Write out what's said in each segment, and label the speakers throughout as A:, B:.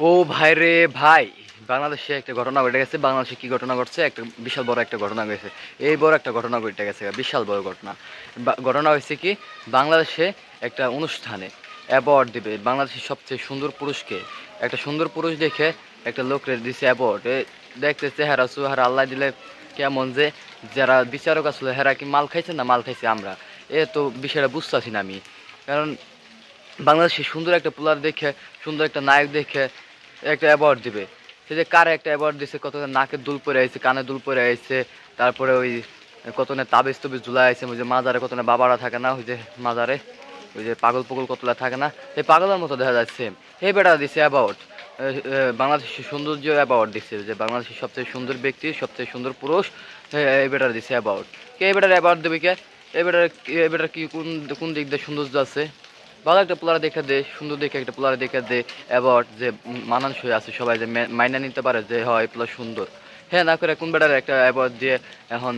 A: ও ভাই রে ভাই, বাংলাদেশে একটা ঘটনা ঘটে গেছে। বাংলাদেশে কি ঘটনা ঘটছে? একটা বিশাল বড় একটা ঘটনা ঘটেছে। এই বড় একটা ঘটনা ঘটে গেছে, বিশাল বড় ঘটনা। ঘটনা হয়েছে কি, বাংলাদেশে একটা অনুষ্ঠানে অ্যাওয়ার্ড দিবে বাংলাদেশের সবচেয়ে সুন্দর পুরুষকে। একটা সুন্দর পুরুষ দেখে একটা লোকরে দিছে অ্যাওয়ার্ড। দেখতে চেহারা সুহারা আল্লাহ দিলে কেমন যে, যারা বিচারক আসলে হেরা কি মাল খাইছে না মাল খাইছে আমরা, এ তো বিষয়টা বুঝতেছি না আমি। কারণ বাংলাদেশে সুন্দর একটা প্লেয়ার দেখে, সুন্দর একটা নায়ক দেখে একটা অ্যাওয়ার্ড দিবে। সে যে কার একটা অ্যাওয়ার্ড দিছে, কত নাকের দুল পরে আইছে, কানে দুল পরে আইছে, তারপরে ওই কত না তাবিজ তবিজ ঝুলাই আইছে, ওই যে মাজারে কত না বাবারা থাকে না, ওই যে মাজারে ওই যে পাগল পাগল কতলা থাকে না, এই পাগলের মতো দেখা যাচ্ছে। এই বেটা দিছে অ্যাওয়ার্ড, বাংলাদেশের সৌন্দর্য অ্যাওয়ার্ড দিচ্ছে, যে বাংলাদেশের সবচেয়ে সুন্দর ব্যক্তি, সবচেয়ে সুন্দর পুরুষ, এই বেটার দিছে অ্যাওয়ার্ড। কে এই বেটার অ্যাওয়ার্ড দেবে? কে এই বেটার কি কোন কোন দিক দিয়ে সৌন্দর্য আছে? ভালো একটা প্লেয়ার দেখে দে, সুন্দর দেখে একটা প্লেয়ার দেখে দে অ্যাওয়ার্ড, যে মানানসই আছে, সবাই যে মাইনা নিতে পারে যে হয় এই প্লেয়ার সুন্দর। হ্যাঁ, না করে কোন বেটার একটা অ্যাওয়ার্ড দিয়ে এখন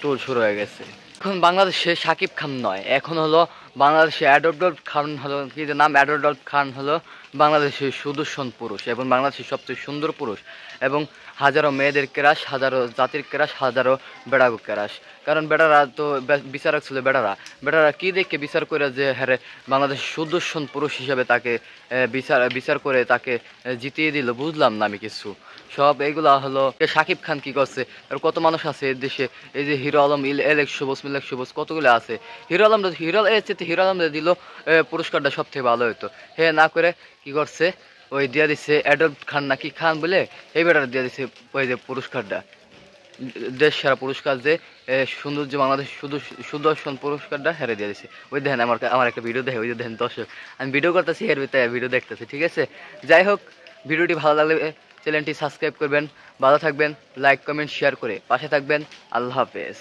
A: টুর শুরু হয়ে গেছে। এখন বাংলাদেশে সাকিব খান নয়, এখন হলো বাংলাদেশে অ্যাডোল্ফ খান, হলো কি যে নাম, অ্যাডোল্ফ খান হলো বাংলাদেশের সুদর্শন পুরুষ এবং বাংলাদেশের সবচেয়ে সুন্দর পুরুষ, এবং হাজারো মেয়েদের ক্রাশ, হাজারো জাতির ক্রাশ, হাজারো বেড়াগো ক্রাশ। কারণ বেটারা তো বিচারক ছিল, বেটারা কি দেখে বিচার করে যে হ্যাঁ বাংলাদেশের সুদর্শন পুরুষ হিসেবে তাকে বিচার বিচার করে তাকে জিতিয়ে দিল, বুঝলাম না আমি কিছু। সব এগুলা হলো সাকিব খান কি করছে, আর কত মানুষ আছে এর দেশে, এই যে হিরো আলম, এলেক শুভস, মিলেক শুভস, কতগুলো আছে। হিরো আলম হিরো আলম দিল পুরস্কারটা সব থেকে ভালো হতো। হ্যাঁ, না করে কি করছে, ওই দিয়া দিচ্ছে অ্যাডল্ট খান নাকি খান বলে, এই বেটার দিয়া দিচ্ছে ওই যে পুরস্কারটা, দেশ সেরা পুরস্কার, যে সৌন্দর্য বাংলাদেশ সুদর্শন পুরস্কারটা হেরে দিয়ে দিছে। ওই দেখেন আমার আমার একটা ভিডিও দেখে, ওই যে দেখেন দর্শক, আমি ভিডিও করতেছি, এর ভিতরে ভিডিও দেখতেছি, ঠিক আছে। যাই হোক, ভিডিওটি ভালো লাগলে চ্যানেলটি সাবস্ক্রাইব করবেন, ভালো থাকবেন, লাইক কমেন্ট শেয়ার করে পাশে থাকবেন। আল্লাহ হাফেজ।